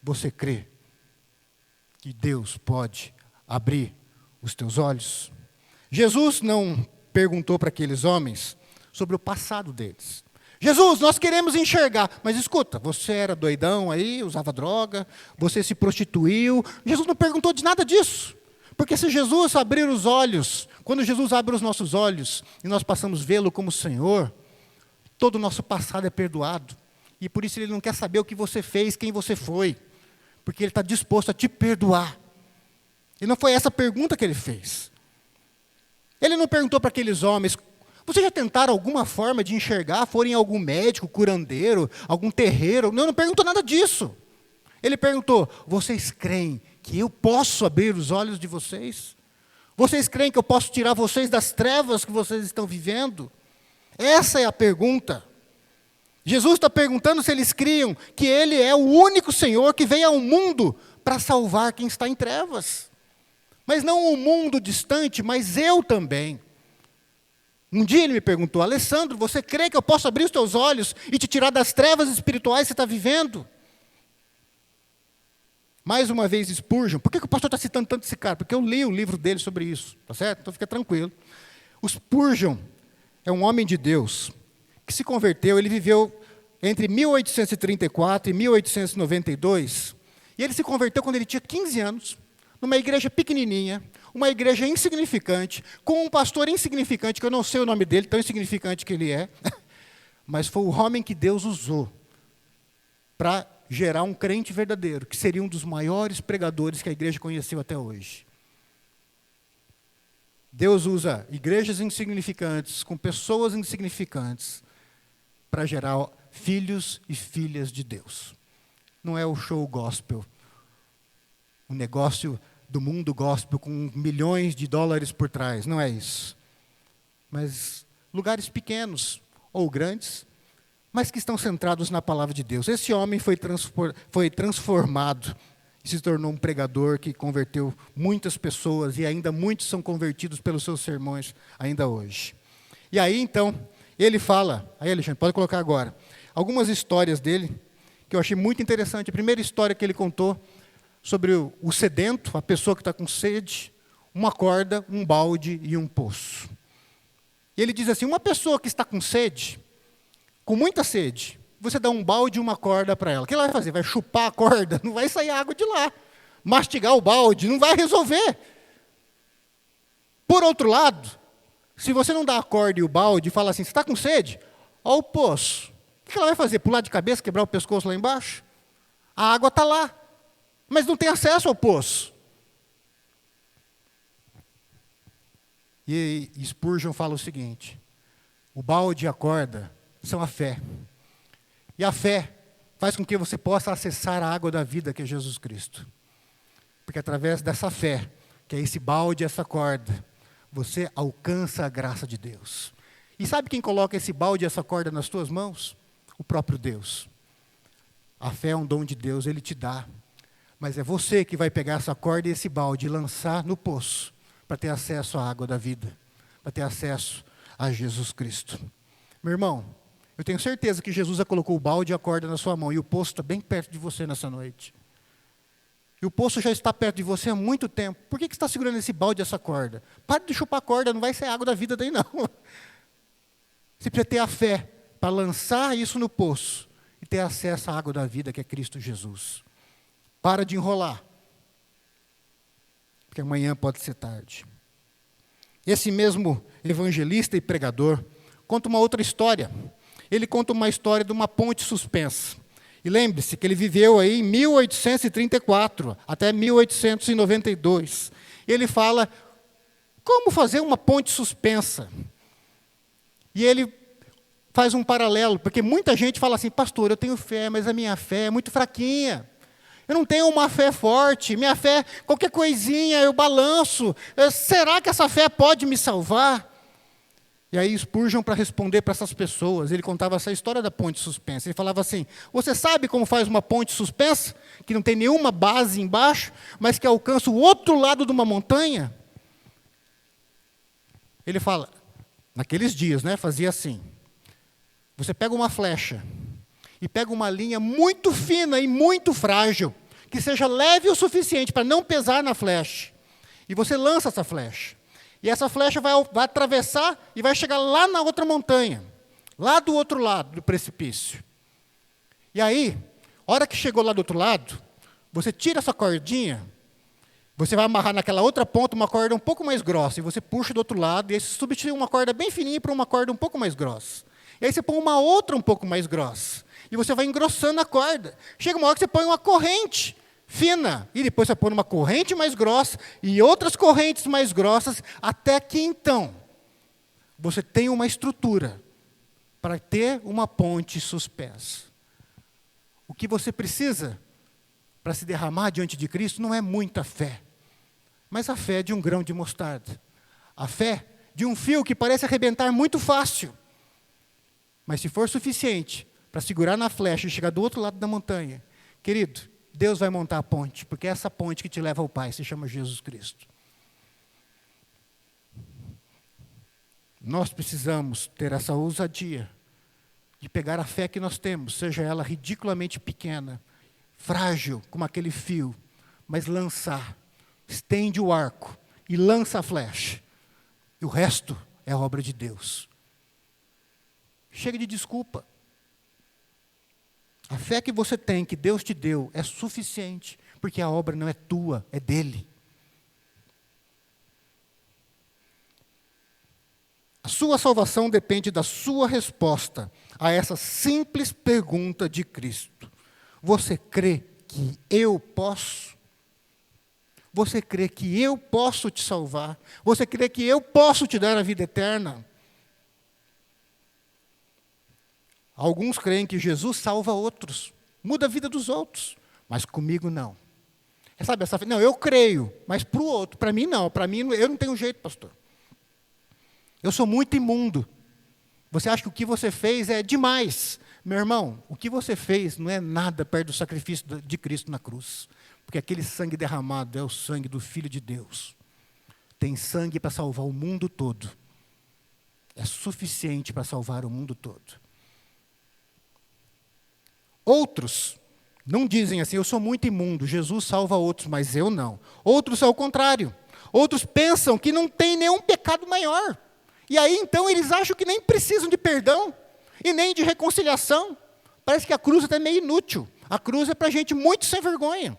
Você crê que Deus pode abrir os teus olhos? Jesus não perguntou para aqueles homens sobre o passado deles. Jesus, nós queremos enxergar. Mas escuta, você era doidão aí, usava droga, você se prostituiu. Jesus não perguntou de nada disso. Porque se Jesus abrir os olhos, quando Jesus abre os nossos olhos e nós passamos a vê-lo como Senhor, todo o nosso passado é perdoado. E por isso Ele não quer saber o que você fez, quem você foi. Porque Ele está disposto a te perdoar. E não foi essa a pergunta que Ele fez. Ele não perguntou para aqueles homens: vocês já tentaram alguma forma de enxergar? Foram em algum médico, curandeiro, algum terreiro? Não perguntou nada disso. Ele perguntou: vocês creem que eu posso abrir os olhos de vocês? Vocês creem que eu posso tirar vocês das trevas que vocês estão vivendo? Essa é a pergunta. Jesus está perguntando se eles criam que Ele é o único Senhor que veio ao mundo para salvar quem está em trevas. Mas não um mundo distante, mas eu também. Um dia ele me perguntou: Alessandro, você crê que eu posso abrir os teus olhos e te tirar das trevas espirituais que você está vivendo? Mais uma vez, Spurgeon. Por que o pastor está citando tanto esse cara? Porque eu li o livro dele sobre isso, tá certo? Então fica tranquilo. O Spurgeon é um homem de Deus que se converteu. Ele viveu entre 1834 e 1892, e ele se converteu quando ele tinha 15 anos, numa igreja pequenininha, uma igreja insignificante, com um pastor insignificante, que eu não sei o nome dele, tão insignificante que ele é, mas foi o homem que Deus usou para gerar um crente verdadeiro, que seria um dos maiores pregadores que a igreja conheceu até hoje. Deus usa igrejas insignificantes, com pessoas insignificantes, para gerar filhos e filhas de Deus. Não é o show gospel, um negócio do mundo gospel com milhões de dólares por trás, não é isso. Mas lugares pequenos ou grandes, mas que estão centrados na palavra de Deus. Esse homem foi transformado e se tornou um pregador que converteu muitas pessoas, e ainda muitos são convertidos pelos seus sermões ainda hoje. E aí, então, ele fala, aí, Alexandre, pode colocar agora, algumas histórias dele, que eu achei muito interessante. A primeira história que ele contou sobre o sedento, a pessoa que está com sede, uma corda, um balde e um poço. E ele diz assim, uma pessoa que está com sede, com muita sede, você dá um balde e uma corda para ela. O que ela vai fazer? Vai chupar a corda? Não vai sair água de lá. Mastigar o balde? Não vai resolver. Por outro lado, se você não dá a corda e o balde e fala assim, você está com sede? Olha o poço. O que ela vai fazer? Pular de cabeça, quebrar o pescoço lá embaixo? A água está lá, mas não tem acesso ao poço. E Spurgeon fala o seguinte, o balde e a corda são a fé. E a fé faz com que você possa acessar a água da vida, que é Jesus Cristo. Porque através dessa fé, que é esse balde e essa corda, você alcança a graça de Deus. E sabe quem coloca esse balde e essa corda nas tuas mãos? O próprio Deus. A fé é um dom de Deus, Ele te dá. Mas é você que vai pegar essa corda e esse balde e lançar no poço, para ter acesso à água da vida, para ter acesso a Jesus Cristo. Meu irmão, eu tenho certeza que Jesus já colocou o balde e a corda na sua mão, e o poço está bem perto de você nessa noite. E o poço já está perto de você há muito tempo. Por que você está segurando esse balde e essa corda? Pare de chupar a corda, não vai ser água da vida daí não. Você precisa ter a fé para lançar isso no poço e ter acesso à água da vida, que é Cristo Jesus. Para de enrolar, porque amanhã pode ser tarde. Esse mesmo evangelista e pregador conta uma outra história. Ele conta uma história de uma ponte suspensa. E lembre-se que ele viveu aí em 1834 até 1892. Ele fala como fazer uma ponte suspensa. E ele faz um paralelo, porque muita gente fala assim, pastor, eu tenho fé, mas a minha fé é muito fraquinha. Eu não tenho uma fé forte, minha fé, qualquer coisinha eu balanço. Será que essa fé pode me salvar? E aí Spurgeon, para responder para essas pessoas, ele contava essa história da ponte suspensa. Ele falava assim, você sabe como faz uma ponte suspensa? Que não tem nenhuma base embaixo, mas que alcança o outro lado de uma montanha? Ele fala, naqueles dias, fazia assim. Você pega uma flecha e pega uma linha muito fina e muito frágil, que seja leve o suficiente para não pesar na flecha. E você lança essa flecha. E essa flecha vai atravessar e vai chegar lá na outra montanha, lá do outro lado do precipício. E aí, a hora que chegou lá do outro lado, você tira essa cordinha, você vai amarrar naquela outra ponta uma corda um pouco mais grossa, e você puxa do outro lado, e aí você substitui uma corda bem fininha para uma corda um pouco mais grossa. E aí você põe uma outra um pouco mais grossa, e você vai engrossando a corda. Chega uma hora que você põe uma corrente fina, e depois você põe uma corrente mais grossa, e outras correntes mais grossas, até que então, você tem uma estrutura para ter uma ponte suspensa. O que você precisa para se derramar diante de Cristo não é muita fé, mas a fé de um grão de mostarda. A fé de um fio que parece arrebentar muito fácil, mas se for suficiente para segurar na flecha e chegar do outro lado da montanha, querido, Deus vai montar a ponte, porque é essa ponte que te leva ao Pai se chama Jesus Cristo. Nós precisamos ter essa ousadia de pegar a fé que nós temos, seja ela ridiculamente pequena, frágil, como aquele fio, mas lançar, estende o arco e lança a flecha. E o resto é obra de Deus. Chega de desculpa. A fé que você tem, que Deus te deu, é suficiente, porque a obra não é tua, é dele. A sua salvação depende da sua resposta a essa simples pergunta de Cristo. Você crê que eu posso? Você crê que eu posso te salvar? Você crê que eu posso te dar a vida eterna? Alguns creem que Jesus salva outros, muda a vida dos outros, mas comigo não. Sabe essa fé? Não, eu creio, mas para o outro, para mim não. Para mim, eu não tenho jeito, pastor. Eu sou muito imundo. Você acha que o que você fez é demais. Meu irmão, o que você fez não é nada perto do sacrifício de Cristo na cruz. Porque aquele sangue derramado é o sangue do Filho de Deus. Tem sangue para salvar o mundo todo. É suficiente para salvar o mundo todo. Outros não dizem assim, eu sou muito imundo, Jesus salva outros, mas eu não. Outros é o contrário. Outros pensam que não tem nenhum pecado maior. E aí, então, eles acham que nem precisam de perdão e nem de reconciliação. Parece que a cruz até é meio inútil. A cruz é para gente muito sem vergonha.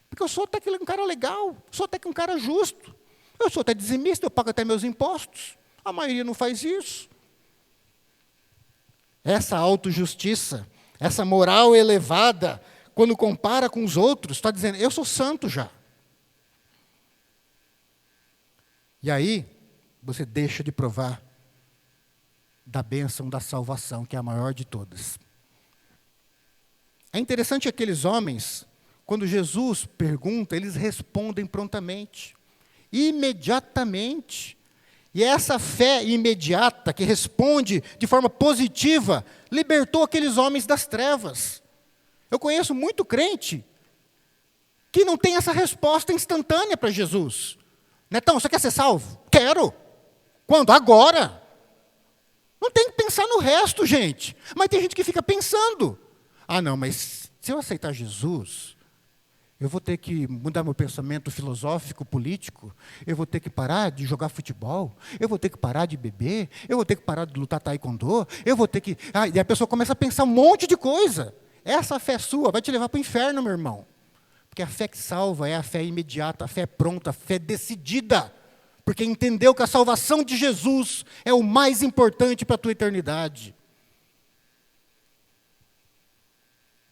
Porque eu sou até um cara legal, sou até um cara justo. Eu sou até dizimista, eu pago até meus impostos. A maioria não faz isso. Essa autojustiça, essa moral elevada, quando compara com os outros, está dizendo, eu sou santo já. E aí, você deixa de provar da bênção da salvação, que é a maior de todas. É interessante aqueles homens, quando Jesus pergunta, eles respondem prontamente, imediatamente. E essa fé imediata, que responde de forma positiva, libertou aqueles homens das trevas. Eu conheço muito crente que não tem essa resposta instantânea para Jesus. Netão, você quer ser salvo? Quero. Quando? Agora. Não tem que pensar no resto, gente. Mas tem gente que fica pensando. Ah, não, mas se eu aceitar Jesus, eu vou ter que mudar meu pensamento filosófico, político, eu vou ter que parar de jogar futebol, eu vou ter que parar de beber, eu vou ter que parar de lutar taekwondo, eu vou ter que... e a pessoa começa a pensar um monte de coisa. Essa fé sua vai te levar para o inferno, meu irmão. Porque a fé que salva é a fé imediata, a fé pronta, a fé decidida. Porque entendeu que a salvação de Jesus é o mais importante para a tua eternidade.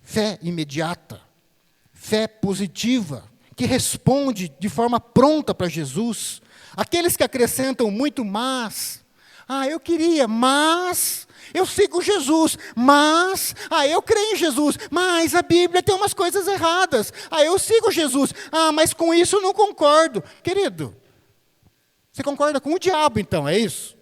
Fé imediata. Fé positiva, que responde de forma pronta para Jesus. Aqueles que acrescentam muito mas. Eu queria, mas eu sigo Jesus, mas eu creio em Jesus, mas a Bíblia tem umas coisas erradas. Eu sigo Jesus, mas com isso eu não concordo. Querido, você concorda com o diabo então, é isso?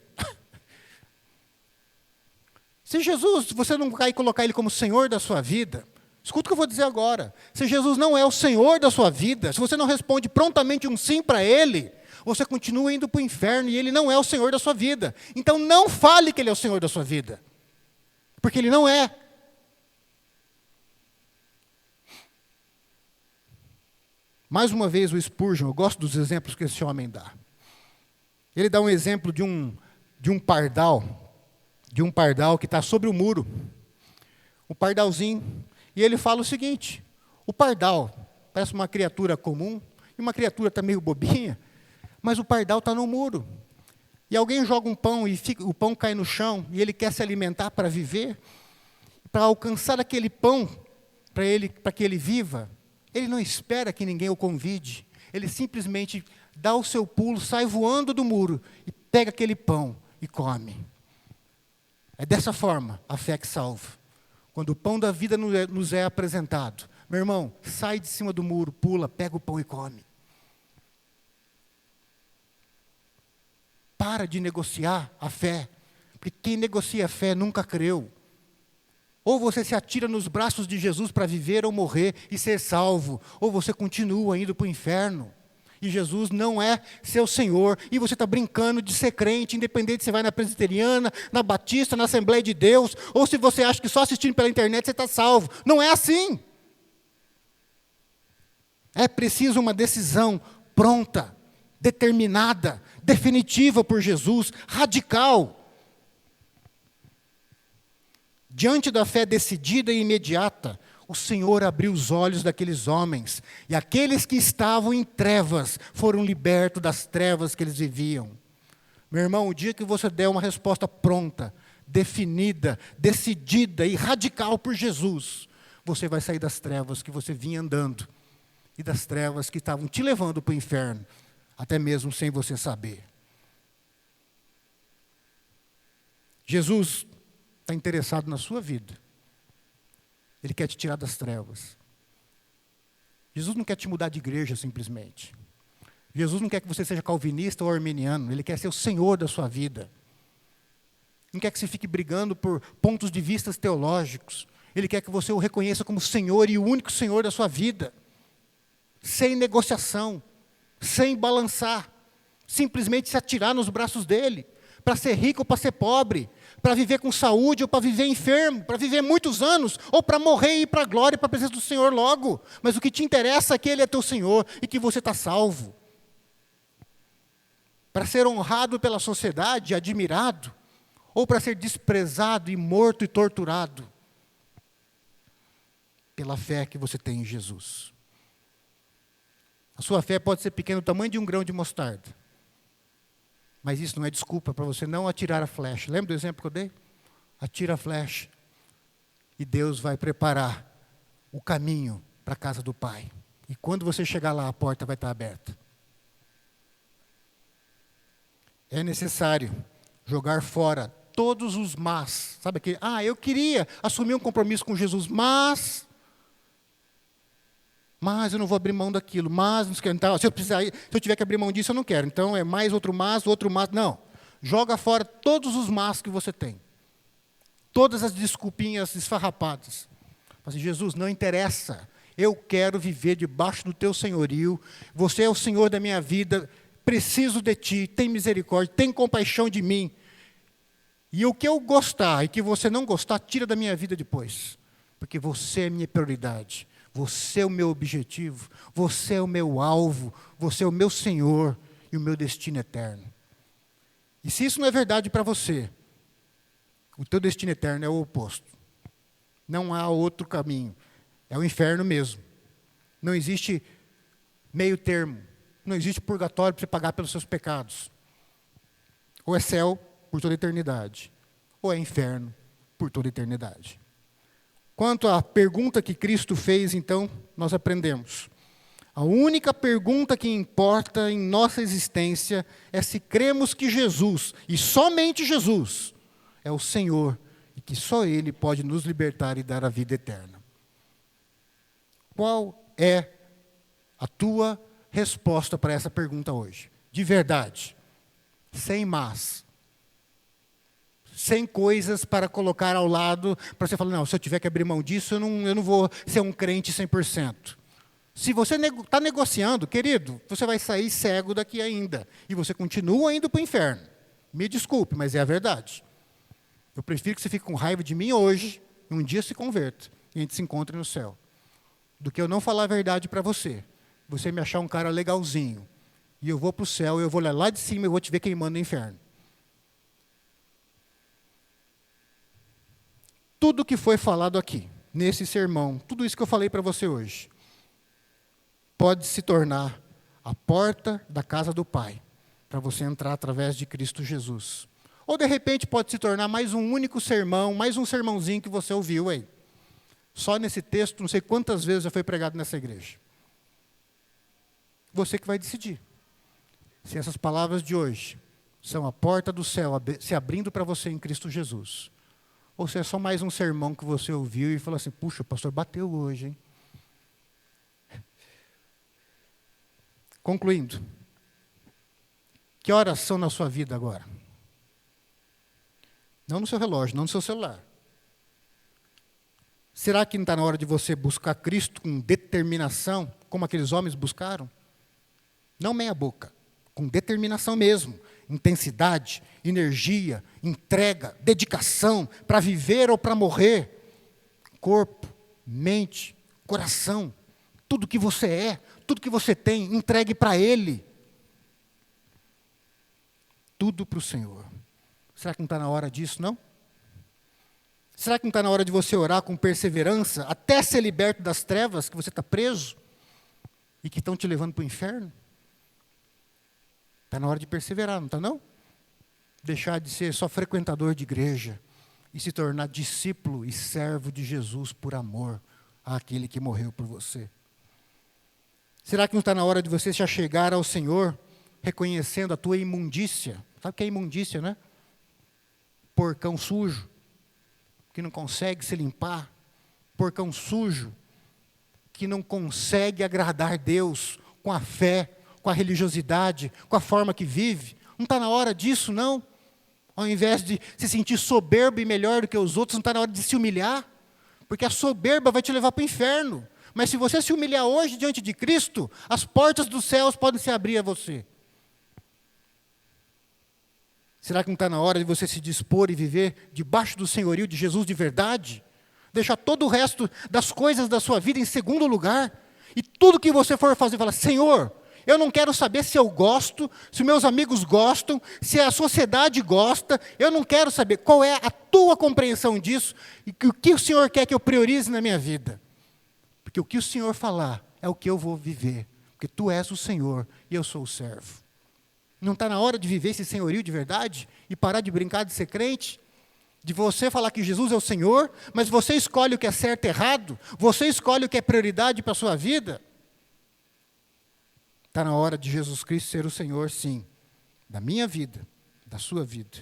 Se Jesus, você não vai colocar Ele como Senhor da sua vida, escuta o que eu vou dizer agora. Se Jesus não é o Senhor da sua vida, se você não responde prontamente um sim para Ele, você continua indo para o inferno e Ele não é o Senhor da sua vida. Então não fale que Ele é o Senhor da sua vida, porque Ele não é. Mais uma vez o Spurgeon, eu gosto dos exemplos que esse homem dá. Ele dá um exemplo de um pardal que está sobre o muro. Um pardalzinho. E ele fala o seguinte, o pardal parece uma criatura comum, e uma criatura está meio bobinha, mas o pardal está no muro. E alguém joga um pão e o pão cai no chão, e ele quer se alimentar para viver, para alcançar aquele pão, para que ele viva, ele não espera que ninguém o convide, ele simplesmente dá o seu pulo, sai voando do muro, e pega aquele pão e come. É dessa forma a fé que salva. Quando o pão da vida nos é apresentado, meu irmão, sai de cima do muro, pula, pega o pão e come. Para de negociar a fé, porque quem negocia a fé nunca creu. Ou você se atira nos braços de Jesus para viver ou morrer e ser salvo, ou você continua indo para o inferno. E Jesus não é seu Senhor, e você está brincando de ser crente, independente se você vai na presbiteriana, na batista, na Assembleia de Deus, ou se você acha que só assistindo pela internet você está salvo. Não é assim. É preciso uma decisão pronta, determinada, definitiva por Jesus, radical. Diante da fé decidida e imediata, o Senhor abriu os olhos daqueles homens, e aqueles que estavam em trevas foram libertos das trevas que eles viviam. Meu irmão, o dia que você der uma resposta pronta, definida, decidida e radical por Jesus, você vai sair das trevas que você vinha andando, e das trevas que estavam te levando para o inferno, até mesmo sem você saber. Jesus está interessado na sua vida. Ele quer te tirar das trevas. Jesus não quer te mudar de igreja simplesmente. Jesus não quer que você seja calvinista ou arminiano. Ele quer ser o Senhor da sua vida. Não quer que você fique brigando por pontos de vista teológicos. Ele quer que você o reconheça como Senhor e o único Senhor da sua vida. Sem negociação, sem balançar. Simplesmente se atirar nos braços dele. Para ser rico ou para ser pobre, para viver com saúde ou para viver enfermo, para viver muitos anos, ou para morrer e ir para a glória e para a presença do Senhor logo. Mas o que te interessa é que Ele é teu Senhor e que você está salvo. Para ser honrado pela sociedade, admirado, ou para ser desprezado e morto e torturado, pela fé que você tem em Jesus. A sua fé pode ser pequena, do tamanho de um grão de mostarda. Mas isso não é desculpa para você não atirar a flecha. Lembra do exemplo que eu dei? Atira a flecha. E Deus vai preparar o caminho para a casa do Pai. E quando você chegar lá, a porta vai estar aberta. É necessário jogar fora todos os mas. Sabe aquele, eu queria assumir um compromisso com Jesus, mas eu não vou abrir mão daquilo, então, se eu tiver que abrir mão disso, eu não quero. Então, é mais outro mas. Não. Joga fora todos os mas que você tem. Todas as desculpinhas esfarrapadas. Mas, Jesus, não interessa. Eu quero viver debaixo do teu senhorio. Você é o Senhor da minha vida. Preciso de ti. Tem misericórdia. Tem compaixão de mim. E o que eu gostar e que você não gostar, tira da minha vida depois. Porque você é minha prioridade. Você é o meu objetivo, você é o meu alvo, você é o meu Senhor e o meu destino eterno. E se isso não é verdade para você, o teu destino eterno é o oposto. Não há outro caminho, é o inferno mesmo. Não existe meio termo, não existe purgatório para você pagar pelos seus pecados. Ou é céu por toda a eternidade, ou é inferno por toda a eternidade. Quanto à pergunta que Cristo fez, então, nós aprendemos. A única pergunta que importa em nossa existência é se cremos que Jesus, e somente Jesus, é o Senhor, e que só Ele pode nos libertar e dar a vida eterna. Qual é a tua resposta para essa pergunta hoje? De verdade, sem mas. Sem coisas para colocar ao lado, para você falar, não, se eu tiver que abrir mão disso, eu não vou ser um crente 100%. Se você está negociando, querido, você vai sair cego daqui ainda. E você continua indo para o inferno. Me desculpe, mas é a verdade. Eu prefiro que você fique com raiva de mim hoje, e um dia se converta, e a gente se encontre no céu. Do que eu não falar a verdade para você. Você me achar um cara legalzinho. E eu vou para o céu, eu vou lá de cima e eu vou te ver queimando no inferno. Tudo que foi falado aqui, nesse sermão, tudo isso que eu falei para você hoje, pode se tornar a porta da casa do Pai, para você entrar através de Cristo Jesus. Ou, de repente, pode se tornar mais um único sermão, mais um sermãozinho que você ouviu aí. Só nesse texto, não sei quantas vezes já foi pregado nessa igreja. Você que vai decidir. Se essas palavras de hoje são a porta do céu se abrindo para você em Cristo Jesus. Ou se é só mais um sermão que você ouviu e falou assim, puxa, o pastor bateu hoje, hein? Concluindo. Que horas são na sua vida agora? Não no seu relógio, não no seu celular. Será que não está na hora de você buscar Cristo com determinação, como aqueles homens buscaram? Não meia boca, com determinação mesmo. Intensidade, energia, entrega, dedicação para viver ou para morrer. Corpo, mente, coração, tudo que você é, tudo que você tem, entregue para Ele. Tudo para o Senhor. Será que não está na hora disso, não? Será que não está na hora de você orar com perseverança até ser liberto das trevas que você está preso e que estão te levando para o inferno? Está na hora de perseverar, não está não? Deixar de ser só frequentador de igreja e se tornar discípulo e servo de Jesus por amor àquele que morreu por você. Será que não está na hora de você se achegar ao Senhor reconhecendo a tua imundícia? Sabe o que é imundícia, né? Porcão sujo, que não consegue se limpar. Porcão sujo, que não consegue agradar Deus com a fé, com a religiosidade, com a forma que vive. Não está na hora disso, não? Ao invés de se sentir soberbo e melhor do que os outros, não está na hora de se humilhar? Porque a soberba vai te levar para o inferno. Mas se você se humilhar hoje diante de Cristo, as portas dos céus podem se abrir a você. Será que não está na hora de você se dispor e viver debaixo do senhorio de Jesus de verdade? Deixar todo o resto das coisas da sua vida em segundo lugar? E tudo que você for fazer, falar: Senhor, eu não quero saber se eu gosto, se meus amigos gostam, se a sociedade gosta. Eu não quero saber qual é a tua compreensão disso e o que o Senhor quer que eu priorize na minha vida. Porque o que o Senhor falar é o que eu vou viver. Porque tu és o Senhor e eu sou o servo. Não está na hora de viver esse senhorio de verdade e parar de brincar de ser crente? De você falar que Jesus é o Senhor, mas você escolhe o que é certo e errado? Você escolhe o que é prioridade para a sua vida? Está na hora de Jesus Cristo ser o Senhor, sim, da minha vida, da sua vida.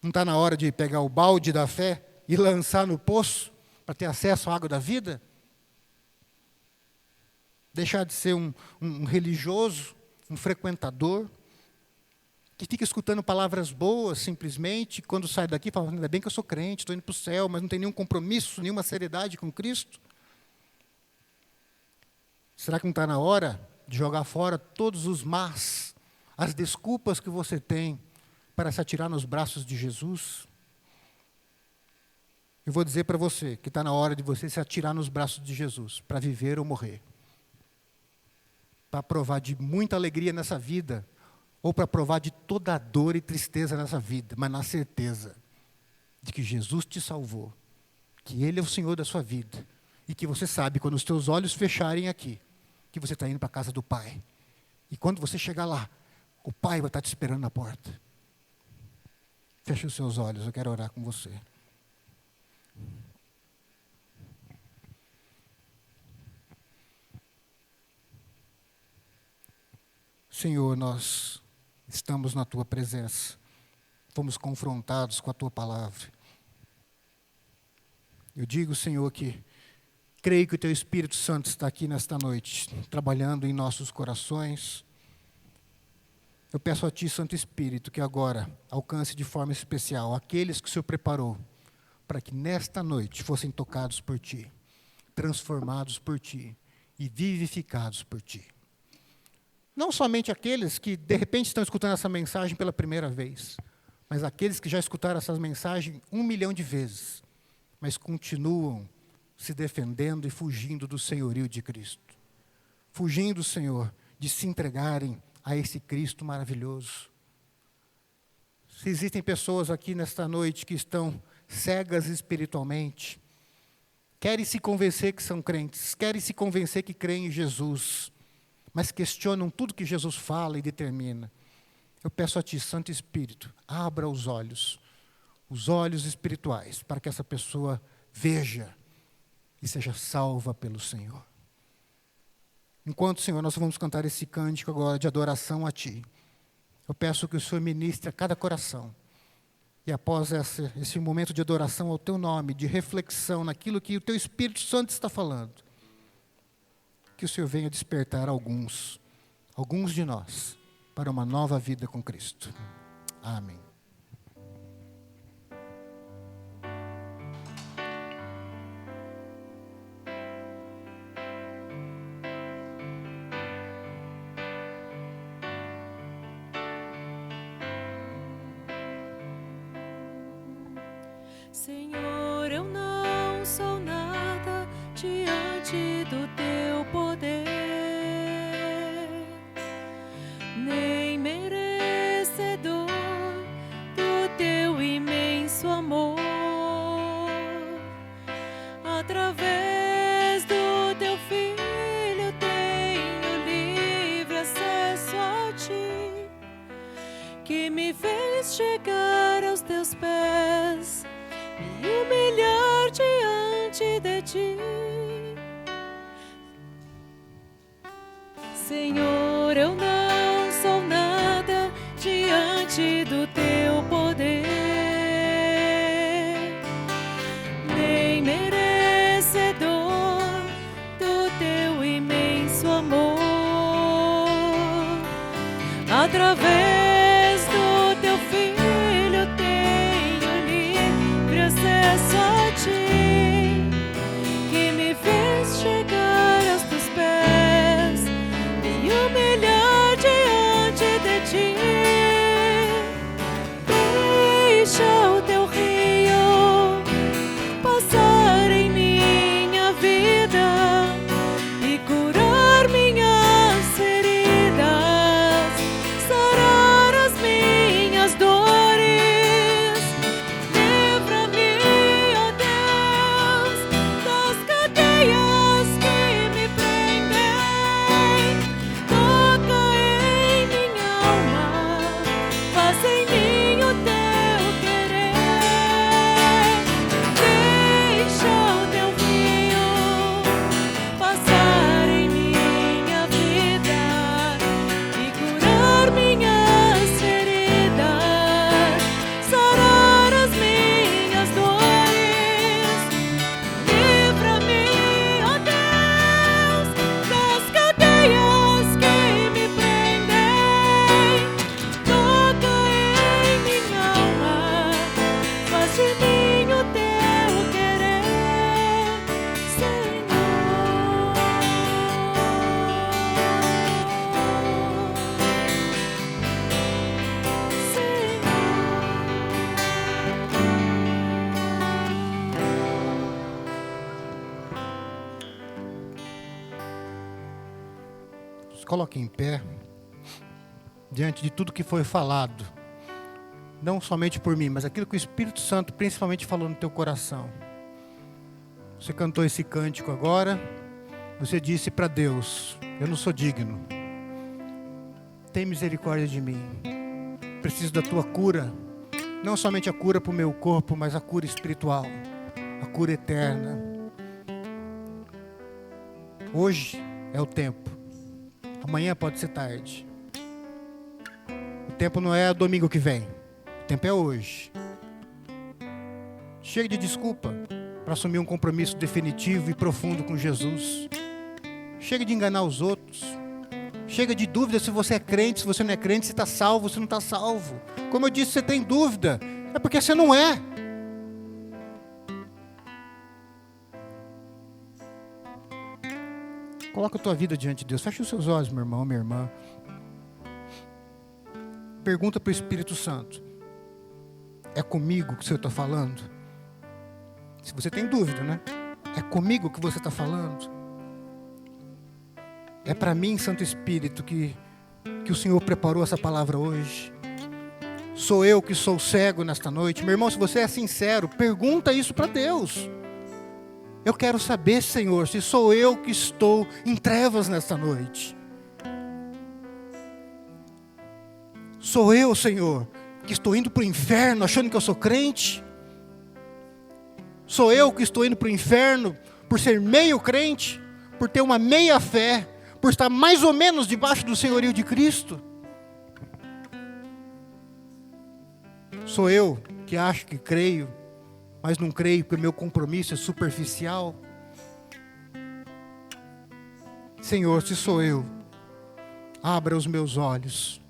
Não está na hora de pegar o balde da fé e lançar no poço para ter acesso à água da vida? Deixar de ser um religioso, um frequentador, que fica escutando palavras boas simplesmente, quando sai daqui fala: ainda bem que eu sou crente, estou indo para o céu, mas não tem nenhum compromisso, nenhuma seriedade com Cristo. Será que não está na hora de jogar fora todos os mas, as desculpas que você tem para se atirar nos braços de Jesus? Eu vou dizer para você que está na hora de você se atirar nos braços de Jesus, para viver ou morrer. Para provar de muita alegria nessa vida, ou para provar de toda a dor e tristeza nessa vida, mas na certeza de que Jesus te salvou, que Ele é o Senhor da sua vida, e que você sabe, quando os teus olhos fecharem aqui, que você está indo para a casa do Pai. E quando você chegar lá, o Pai vai estar te esperando na porta. Feche os seus olhos, eu quero orar com você. Senhor, nós estamos na Tua presença, fomos confrontados com a Tua palavra. Eu digo, Senhor, que creio que o Teu Espírito Santo está aqui nesta noite, trabalhando em nossos corações. Eu peço a Ti, Santo Espírito, que agora alcance de forma especial aqueles que o Senhor preparou, para que nesta noite fossem tocados por Ti, transformados por Ti e vivificados por Ti. Não somente aqueles que, de repente, estão escutando essa mensagem pela primeira vez, mas aqueles que já escutaram essa mensagem 1 milhão de vezes, mas continuam se defendendo e fugindo do senhorio de Cristo. Fugindo, Senhor, de se entregarem a esse Cristo maravilhoso. Se existem pessoas aqui nesta noite que estão cegas espiritualmente, querem se convencer que são crentes, querem se convencer que creem em Jesus, mas questionam tudo que Jesus fala e determina. Eu peço a Ti, Santo Espírito, abra os olhos espirituais, para que essa pessoa veja e seja salva pelo Senhor. Enquanto, Senhor, nós vamos cantar esse cântico agora de adoração a Ti, eu peço que o Senhor ministre a cada coração. E após esse momento de adoração ao Teu nome, de reflexão naquilo que o Teu Espírito Santo está falando, que o Senhor venha despertar alguns de nós, para uma nova vida com Cristo. Amém. Senhor, eu não sou nada diante do Teu poder, nem merecedor do Teu imenso amor. teus pés, me humilhar diante de ti. Senhor, eu não sou nada diante do teu poder, nem merecedor do teu imenso amor. Através do teu filho tenho livre acesso a ti, que me fez chegar aos teus pés, me humilhar diante de ti. Deixa o teu rio passar em minha vida e curar minhas feridas, sarar as minhas dores. Livra-me, ó Deus, das cadeias que me prendem. Toca em minha alma, faz em mim o teu querer. Deixa o teu rio passar em minha vida e curar minhas feridas, sarar as minhas dores. Livra-me, ó Deus, das cadeias que me prendem. Toca em minha alma, faz de mim o teu querer, Senhor. Se coloque em pé, diante de tudo que foi falado, não somente por mim, mas aquilo que o Espírito Santo principalmente falou no teu coração. Você cantou esse cântico agora, você disse para Deus: eu não sou digno, tem misericórdia de mim, preciso da tua cura, não somente a cura para o meu corpo, mas a cura espiritual, a cura eterna. Hoje é o tempo, amanhã pode ser tarde. O tempo não é domingo que vem, o tempo é hoje. Chega de desculpa para assumir um compromisso definitivo e profundo com Jesus. Chega de enganar os outros. Chega de dúvida se você é crente, se você não é crente, se está salvo, se não está salvo. Como eu disse, você tem dúvida, é porque você não é. Coloca a tua vida diante de Deus. Fecha os seus olhos, meu irmão, minha irmã. Pergunta para o Espírito Santo: é comigo que o Senhor está falando? Se você tem dúvida, né? É comigo que você está falando? É para mim, Santo Espírito, que o Senhor preparou essa palavra hoje? Sou eu que sou cego nesta noite? Meu irmão, se você é sincero, pergunta isso para Deus. Eu quero saber, Senhor, se sou eu que estou em trevas nesta noite. Sou eu, Senhor, que estou indo para o inferno achando que eu sou crente? Sou eu que estou indo para o inferno por ser meio crente, por ter uma meia fé, por estar mais ou menos debaixo do senhorio de Cristo? Sou eu que acho que creio, mas não creio porque meu compromisso é superficial? Senhor, se sou eu, abra os meus olhos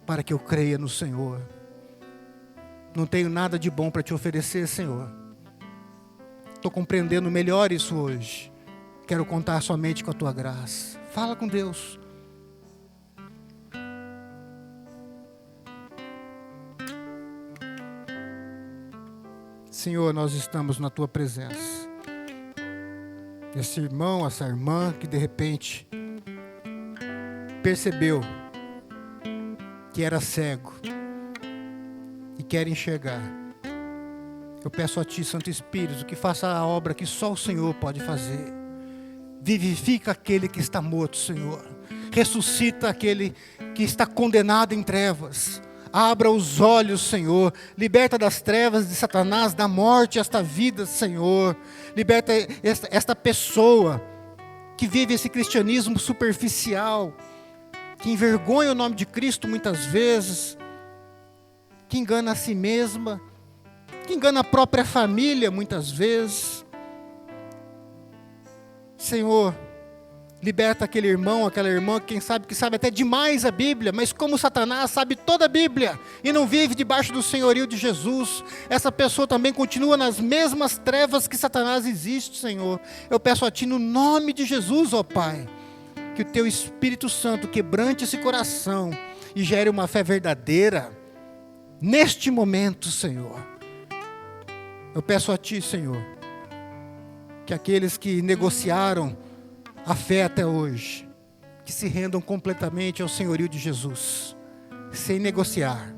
para que eu creia no Senhor. Não tenho nada de bom para te oferecer, Senhor. Estou compreendendo melhor isso hoje. Quero contar somente com a tua graça. Fala com Deus. Senhor, nós estamos na tua presença. Esse irmão, essa irmã que de repente percebeu que era cego e quer enxergar. Eu peço a Ti, Santo Espírito, que faça a obra que só o Senhor pode fazer. Vivifica aquele que está morto, Senhor. Ressuscita aquele que está condenado em trevas. abra os olhos, Senhor. Liberta das trevas de Satanás, da morte, esta vida, Senhor. Liberta esta pessoa que vive esse cristianismo superficial, que envergonha o nome de Cristo muitas vezes, que engana a si mesma, que engana a própria família muitas vezes. Senhor, liberta aquele irmão, aquela irmã, quem sabe que sabe até demais a Bíblia, mas como Satanás sabe toda a Bíblia e não vive debaixo do senhorio de Jesus, essa pessoa também continua nas mesmas trevas que Satanás existe, Senhor. Eu peço a Ti no nome de Jesus, ó Pai, que o Teu Espírito Santo quebrante esse coração e gere uma fé verdadeira neste momento, Senhor. Eu peço a Ti, Senhor, que aqueles que negociaram a fé até hoje, que se rendam completamente ao senhorio de Jesus, sem negociar,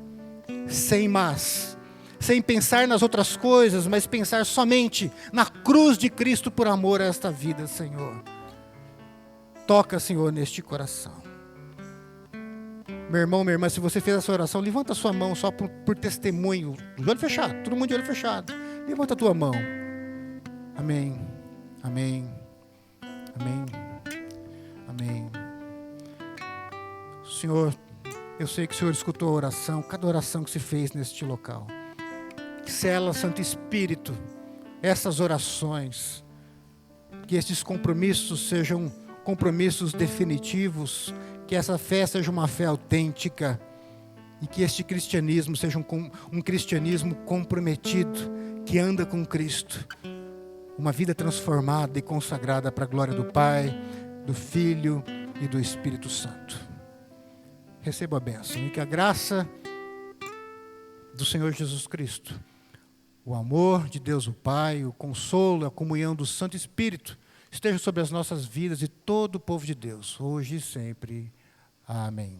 sem pensar nas outras coisas, mas pensar somente na cruz de Cristo por amor a esta vida, Senhor. Toca, Senhor, neste coração. Meu irmão, minha irmã, se você fez essa oração, levanta a sua mão só por testemunho, de olho fechado, todo mundo de olho fechado. Levanta a tua mão. Amém, amém, amém, amém. Senhor, eu sei que o Senhor escutou a oração, cada oração que se fez neste local. Sela, Santo Espírito, essas orações, que estes compromissos sejam compromissos definitivos, que essa fé seja uma fé autêntica, e que este cristianismo seja um cristianismo comprometido, que anda com Cristo, uma vida transformada e consagrada para a glória do Pai, do Filho e do Espírito Santo. Receba a bênção e que a graça do Senhor Jesus Cristo, o amor de Deus o Pai, o consolo, a comunhão do Santo Espírito esteja sobre as nossas vidas e todo o povo de Deus, hoje e sempre. Amém.